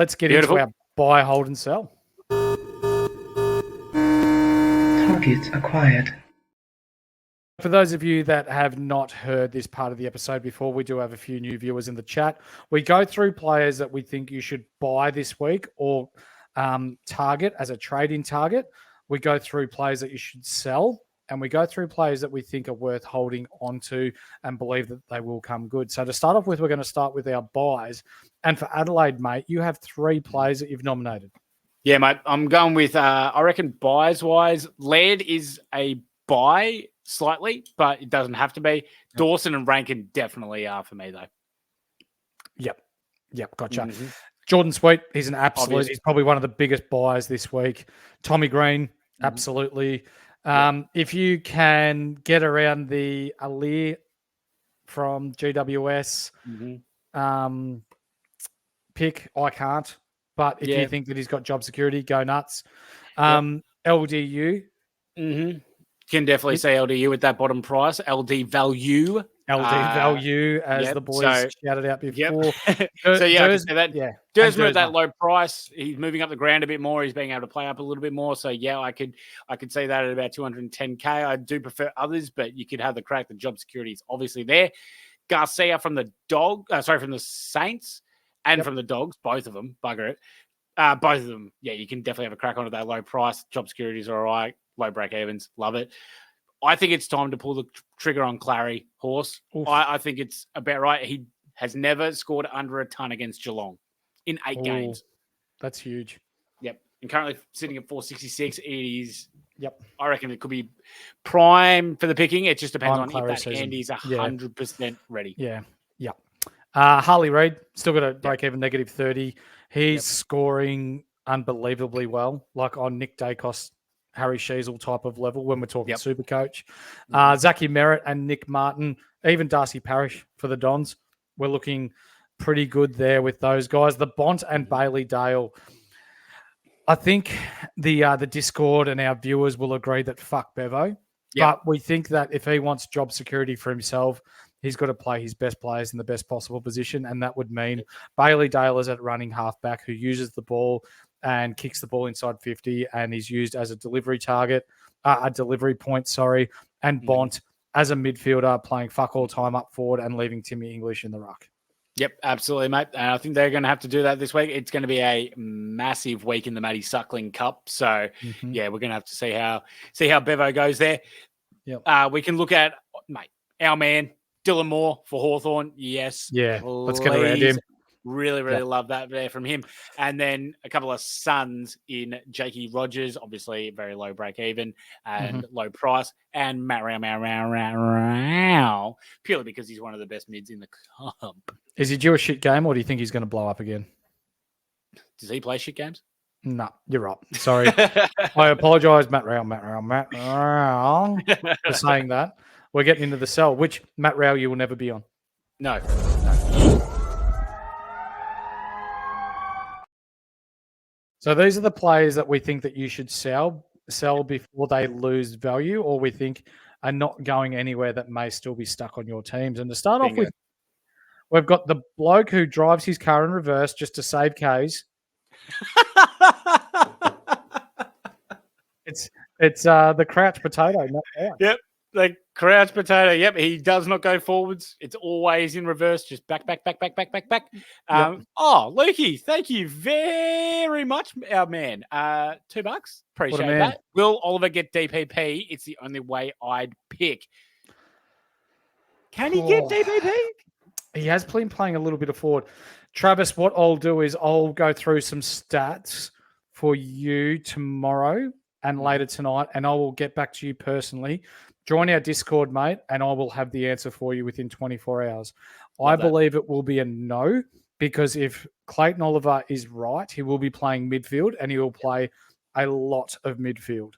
Let's get into our buy, hold, and sell. Targets acquired. For those of you that have not heard this part of the episode before, we do have a few new viewers in the chat. We go through players that we think you should buy this week or target as a trading target. We go through players that you should sell, and we go through players that we think are worth holding onto and believe that they will come good. So to start off with, we're going to start with our buys. And for Adelaide, mate, you have 3 players that you've nominated. Yeah, mate, I'm going with, I reckon buys-wise, Laird is a buy slightly, but it doesn't have to be. Dawson and Rankin definitely are for me, though. Yep, gotcha. Mm-hmm. Jordan Sweet, he's an absolute. Obvious. He's probably one of the biggest buys this week. Tommy Green, absolutely. If you can get around the Alir from GWS pick, I can't. But if you think that he's got job security, go nuts. LDU. Can definitely say LDU at that bottom price. LD value. Value, as the boys shouted out before. So, I can say that. Yeah. Dersma at that low price. He's moving up the ground a bit more. He's being able to play up a little bit more. So, I could say that at about 210K. I do prefer others, but you could have the crack. The job security is obviously there. Garcia from the from the Saints and from the Dogs, both of them. Bugger it. Both of them, you can definitely have a crack on at that low price. Job securities are all right. Low break evens. Love it. I think it's time to pull the trigger on Clary Horse. I think it's about right. He has never scored under a ton against Geelong in 8 games. That's huge. Yep. And currently sitting at 466. It is. Yep. I reckon it could be prime for the picking. It just depends on if that Andy's 100% ready. Yeah. Yep. Harley Reid still got a break even negative 30. He's scoring unbelievably well, like on Nick Dacos, Harry Sheasel type of level when we're talking Supercoach. Zachy Merritt and Nick Martin, even Darcy Parish for the Dons. We're looking pretty good there with those guys. The Bont and Bailey Dale. I think the Discord and our viewers will agree that fuck Bevo. But we think that if he wants job security for himself, he's got to play his best players in the best possible position, and that would mean Bailey Dale is at running halfback who uses the ball and kicks the ball inside 50 and is used as a delivery target, a delivery point, and Bont as a midfielder playing fuck all time up forward and leaving Timmy English in the ruck. Yep, absolutely, mate. And I think they're going to have to do that this week. It's going to be a massive week in the Matty Suckling Cup. So, we're going to have to see how Bevo goes there. Yep. We can look at, mate, our man, Dylan Moore for Hawthorn. Yes. Yeah, let's get around him. Really love that there from him. And then a couple of sons in Jakey Rogers, obviously very low break even and low price, and Matt Rao, purely because he's one of the best mids in the comp. Is he due a shit game, or do you think he's going to blow up again? Does he play shit games? No, you're right. Sorry. I apologise, Matt Rao, for saying that. We're getting into the sell, which Matt Rao you will never be on. No. So these are the players that we think that you should sell before they lose value, or we think are not going anywhere that may still be stuck on your teams. And to start off with, we've got the bloke who drives his car in reverse just to save Ks. It's the crouch potato. Yep. The crouch potato. Yep, he does not go forwards. It's always in reverse, just back. Yep. Oh, Lukey, thank you very much, our man. $2. Appreciate that. Will Oliver get DPP? It's the only way I'd pick. Can he get DPP? He has been playing a little bit of forward. Travis, what I'll do is I'll go through some stats for you tomorrow and later tonight, and I will get back to you personally. Join our Discord, mate, and I will have the answer for you within 24 hours. I believe it will be a no, because if Clayton Oliver is right, he will be playing midfield and he will play a lot of midfield.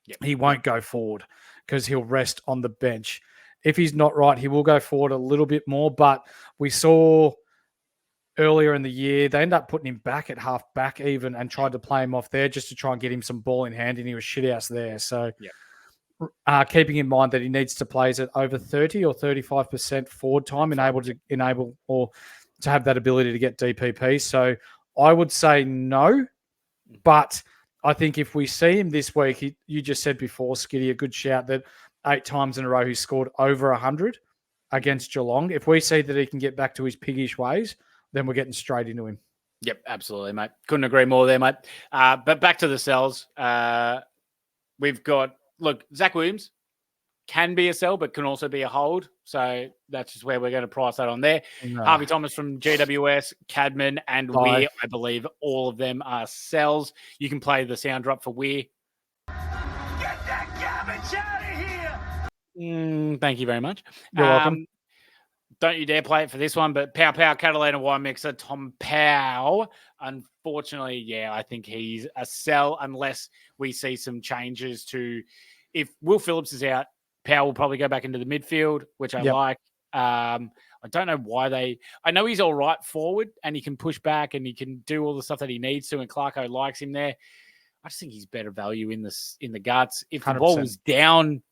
Yep. He won't go forward because he'll rest on the bench. If he's not right, he will go forward a little bit more, but we saw earlier in the year, they ended up putting him back at half back even and tried to play him off there just to try and get him some ball in hand, and he was shithouse there. So keeping in mind that he needs to play at over 30 or 35% forward time, enable or to have that ability to get DPP. So I would say no, but I think if we see him this week, you just said before, Skiddy, a good shout that 8 times in a row he scored over 100 against Geelong. If we see that he can get back to his piggish ways, then we're getting straight into him. Yep, absolutely, mate. Couldn't agree more there, mate. But back to the sells. We've got, Zach Williams can be a sell, but can also be a hold. So that's just where we're going to price that on there. No. Harvey Thomas from GWS, Cadman, and Weir, I believe all of them are sells. You can play the sound drop for Weir. Get that garbage out of here! Thank you very much. You're welcome. Don't you dare play it for this one, but Pow Catalina wine mixer, Tom Pow. Unfortunately, yeah, I think he's a sell unless we see some changes to, if Will Phillips is out, Pow will probably go back into the midfield, which I like. I don't know why I know he's all right forward and he can push back and he can do all the stuff that he needs to, and Clarko likes him there. I just think he's better value in the guts. If 100%. The ball was down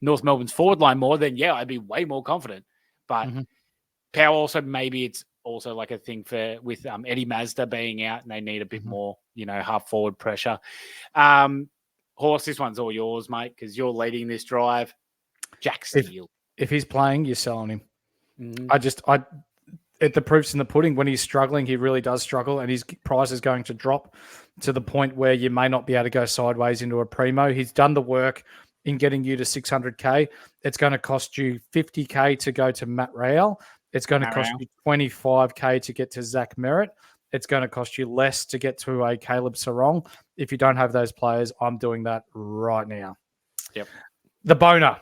North Melbourne's forward line more, then yeah, I'd be way more confident. But Power also, maybe it's also like a thing with Eddie Mazda being out and they need a bit more, half forward pressure. Horse, this one's all yours, mate, because you're leading this drive. Jack Steele. If he's playing, you're selling him. The proof's in the pudding. When he's struggling, he really does struggle, and his price is going to drop to the point where you may not be able to go sideways into a primo. He's done the work in getting you to 600K. It's going to cost you 50K to go to Matt Rowell. It's going to cost you 25K to get to Zach Merritt. It's going to cost you less to get to a Caleb Sarong. If you don't have those players, I'm doing that right now. Yep. The boner.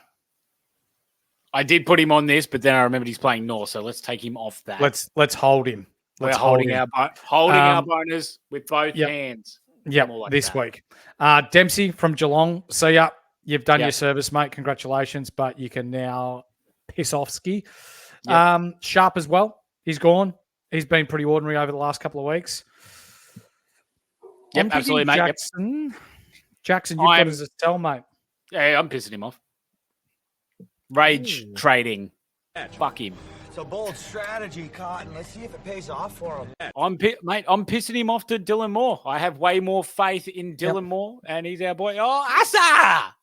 I did put him on this, but then I remembered he's playing North, so let's take him off that. Let's hold him. We're holding our boners with both hands. Yep, this week. Dempsey from Geelong. So, you've done your service, mate. Congratulations, but you can now piss off Ski. Sharp as well. He's gone. He's been pretty ordinary over the last couple of weeks. Yep, absolutely, mate. Jackson, you've got as a sell, mate. Yeah, I'm pissing him off. Rage trading. Fuck him. It's a bold strategy, Cotton. Let's see if it pays off for him. I'm pissing him off to Dylan Moore. I have way more faith in Dylan Moore, and he's our boy. Oh, Asa!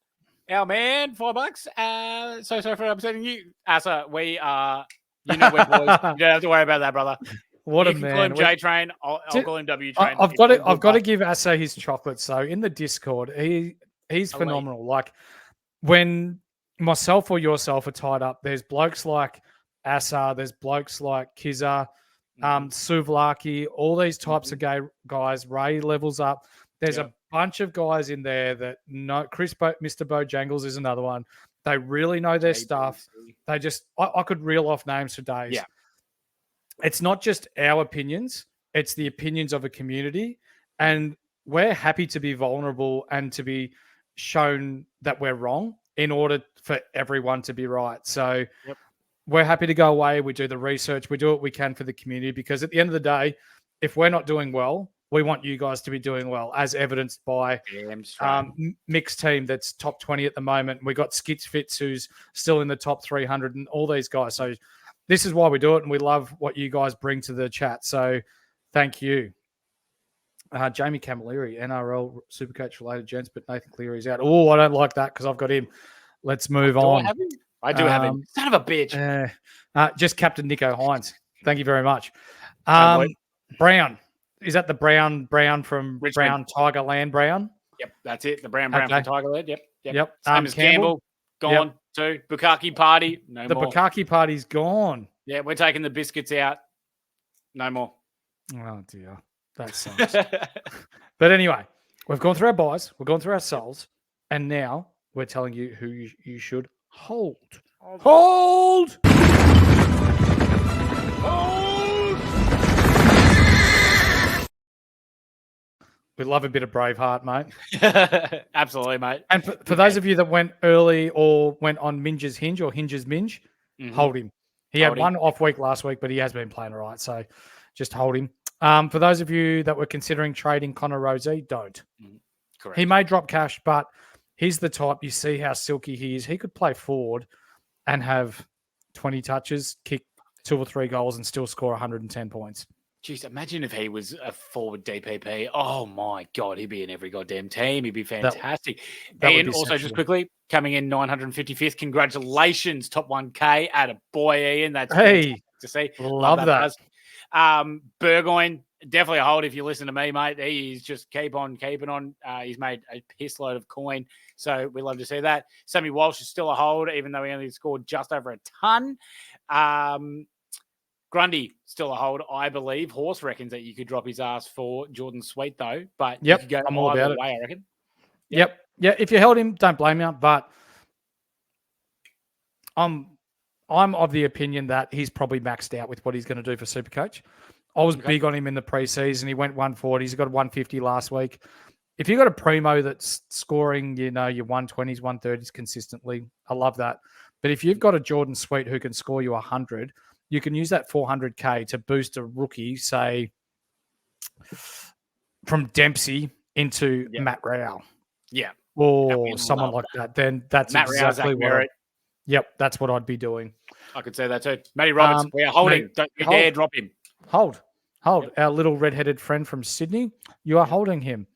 Our man, $5. So sorry for upsetting you. Asa, we are, we're boys. You don't have to worry about that, brother. What you a man. Call him J Train. I'll call him W Train. I've got to give Asa his chocolate. So in the Discord, he's phenomenal. Like when myself or yourself are tied up, there's blokes like Asa, there's blokes like Kizza, Suvlaki, all these types of guys. Ray levels up. There's a bunch of guys in there that know. Mr. Bojangles is another one. They really know their stuff. They just, I could reel off names for days. Yeah. It's not just our opinions. It's the opinions of a community. And we're happy to be vulnerable and to be shown that we're wrong in order for everyone to be right. So we're happy to go away. We do the research. We do what we can for the community, because at the end of the day, if we're not doing well, we want you guys to be doing well, as evidenced by mixed team that's top 20 at the moment. We got Skits Fitz, who's still in the top 300, and all these guys. So this is why we do it, and we love what you guys bring to the chat. So thank you. Jamie Camilleri, NRL Supercoach related gents, but Nathan Cleary's out. Oh, I don't like that because I've got him. Let's move on. I do have him. Son of a bitch. Just Captain Nico Hines. Thank you very much. Brown. Is that the Brown from Richmond. Brown Tigerland Brown? Yep, that's it. The Brown from Tigerland. Yep. Same as Campbell. Gone too. Bukaki Party. No more. The Bukaki Party's gone. Yeah, we're taking the biscuits out. No more. Oh, dear. That sucks. But anyway, we've gone through our buys. We've gone through our sells. And now we're telling you who you should hold. Hold! We love a bit of Braveheart, mate. Absolutely, mate. And for those of you that went early or went on Minge's Hinge or Hinge's Minge, hold him. He had one off week last week, but he has been playing all right. So just hold him. For those of you that were considering trading Connor Rozee, don't. Correct. He may drop cash, but he's the type. You see how silky he is. He could play forward and have 20 touches, kick 2 or 3 goals, and still score 110 points. Jeez, imagine if he was a forward DPP. Oh my God, he'd be in every goddamn team. He'd be fantastic. And also, just quickly, coming in 955th. Congratulations, top 1K. At a boy, Ian. That's fantastic to see. Love that. Burgoyne, definitely a hold if you listen to me, mate. He's just keep on keeping on. He's made a piss load of coin. So we love to see that. Sammy Walsh is still a hold, even though he only scored just over a ton. Grundy, still a hold, I believe. Horse reckons that you could drop his ass for Jordan Sweet, though. But you could go I'm all about it. way, I reckon. Yep. Yeah, if you held him, don't blame you. But I'm of the opinion that he's probably maxed out with what he's going to do for Supercoach. I was big on him in the preseason. He went 140. He's got 150 last week. If you've got a primo that's scoring, your 120s, 130s consistently, I love that. But if you've got a Jordan Sweet who can score you 100, you can use that 400K to boost a rookie, say, from Dempsey into Matt Rao. Yeah. Or someone like that. Then that's Matt exactly what that's what I'd be doing. I could say that too. Matty Roberts, we are holding. Don't you dare drop him. Hold. Our little red-headed friend from Sydney, you are holding him.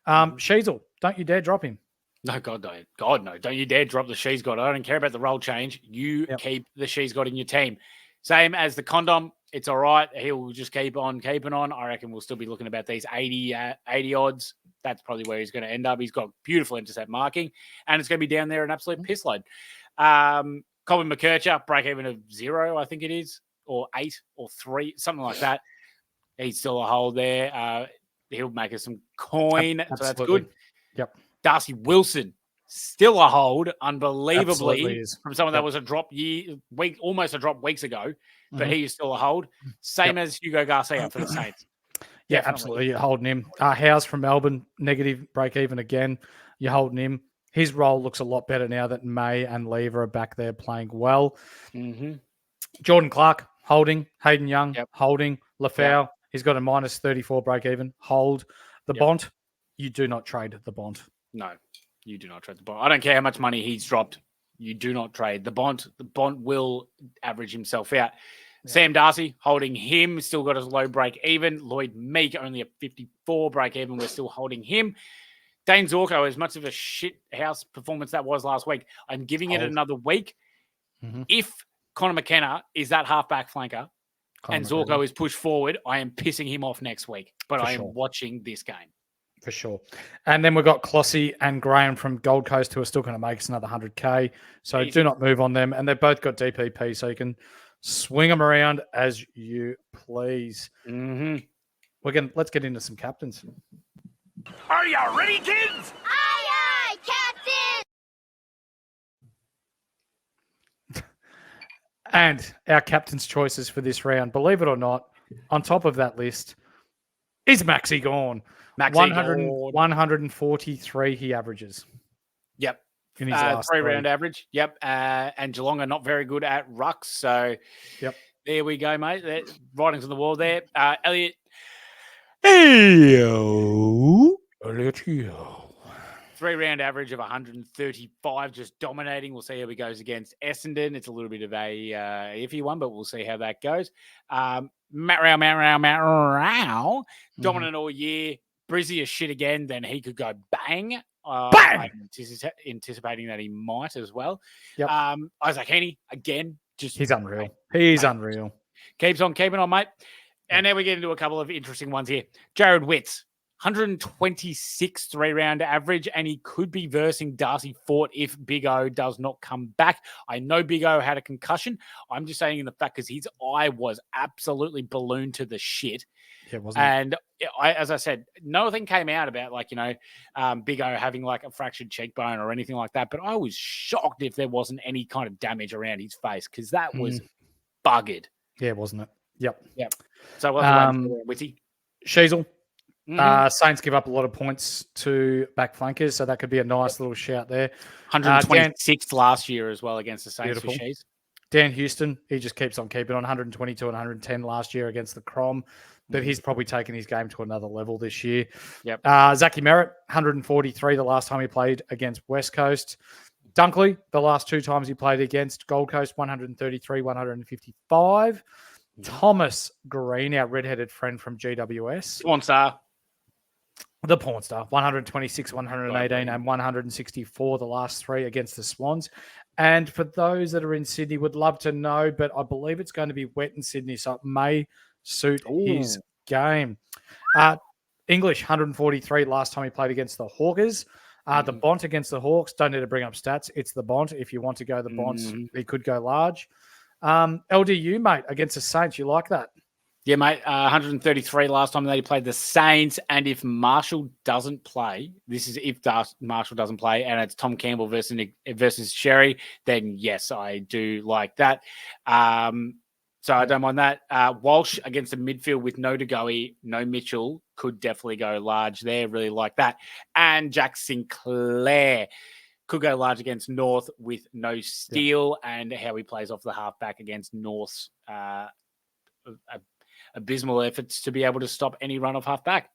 Sheasel, don't you dare drop him. No, God, no. God, no. Don't you dare drop the She's Got. I don't care about the role change. You keep the She's Got in your team. Same as the Condom. It's all right. He'll just keep on keeping on. I reckon we'll still be looking about these 80 odds. That's probably where he's going to end up. He's got beautiful intercept marking, and it's going to be down there an absolute piss load. Colin McKercher, break even of 0, I think it is, or 8 or 3, something like that. He's still a hold there. He'll make us some coin, so that's good. Yep. Darcy Wilson, still a hold, unbelievably, from someone that was a drop almost a drop weeks ago, but he is still a hold. Same as Hugo Garcia for the Saints. Yeah, absolutely. You're holding him. Howes from Melbourne, negative break even again. You're holding him. His role looks a lot better now that May and Lever are back there playing well. Jordan Clark, holding. Hayden Young, holding. Lafau, he's got a minus 34 break even. Hold. The Bont, you do not trade the Bont. No, you do not trade the Bont. I don't care how much money he's dropped. You do not trade the Bont. The Bont will average himself out. Sam Darcy, holding him, still got his low break even. Lloyd Meek, only a 54 break even. We're still holding him. Dane Zorko, as much of a shit house performance that was last week, I'm giving it another week. If Connor McKenna is that halfback flanker and Zorko is pushed forward, I am pissing him off next week. But I am watching this game. For sure. And then we've got Clossy and Graham from Gold Coast who are still going to make us another 100K. So do not move on them. And they've both got DPP, so you can swing them around as you please. Let's get into some captains. Are you ready, kids? Aye, Captain! And our captain's choices for this round, believe it or not, on top of that list is Maxi Gawn. 143 he averages. Yep. In his last 3-round average. Yep. And Geelong are not very good at rucks. So there we go, mate. Writings on the wall there. Elliot. Elliot. 3-round average of 135, just dominating. We'll see how he goes against Essendon. It's a little bit of a iffy one, but we'll see how that goes. Matt Rao. Dominant all year. Brizzy is shit again, then he could go bang. Bang! I'm anticipating that he might as well. Yep. Isaac Heaney, again, he's unreal. He's unreal. Keeps on keeping on, mate. And then we get into a couple of interesting ones here. Jared Witts, 126 3-round average, and he could be versing Darcy Fort if Big O does not come back. I know Big O had a concussion. I'm just saying in the fact because his eye was absolutely ballooned to the shit. Yeah, wasn't and as I said, nothing came out about Big O having like a fractured cheekbone or anything like that. But I was shocked if there wasn't any kind of damage around his face because that was buggered. Yeah, wasn't it? Yep. So what's Witty? Sheasel. Saints give up a lot of points to back flankers, so that could be a nice little shout there. 126th last year as well against the Saints for Shees. Dan Houston, he just keeps on keeping on 122 and 110 last year against the Crom, but he's probably taken his game to another level this year. Yep. Zachy Merritt, 143 the last time he played against West Coast. Dunkley, the last 2 times he played against Gold Coast, 133, 155. Thomas Green, our redheaded friend from GWS. Swan Star. The Porn Star, 126, 118, and 164, the last three against the Swans. And for those that are in Sydney, would love to know, but I believe it's going to be wet in Sydney, so it may suit his game. English, 143 last time he played against the Hawkers. The Bont against the Hawks, don't need to bring up stats. It's the Bont. If you want to go the Bonts, he could go large. LDU, mate, against the Saints. You like that? Yeah, mate, 133 last time that he played the Saints. And if Marshall doesn't play, this is if Marshall doesn't play, and it's Tom Campbell versus Sherry, then yes, I do like that. So I don't mind that. Walsh against the midfield with no Degoe, no Mitchell, could definitely go large there. Really like that. And Jack Sinclair could go large against North with no Steele, and how he plays off the halfback against North's abysmal efforts to be able to stop any run off half back.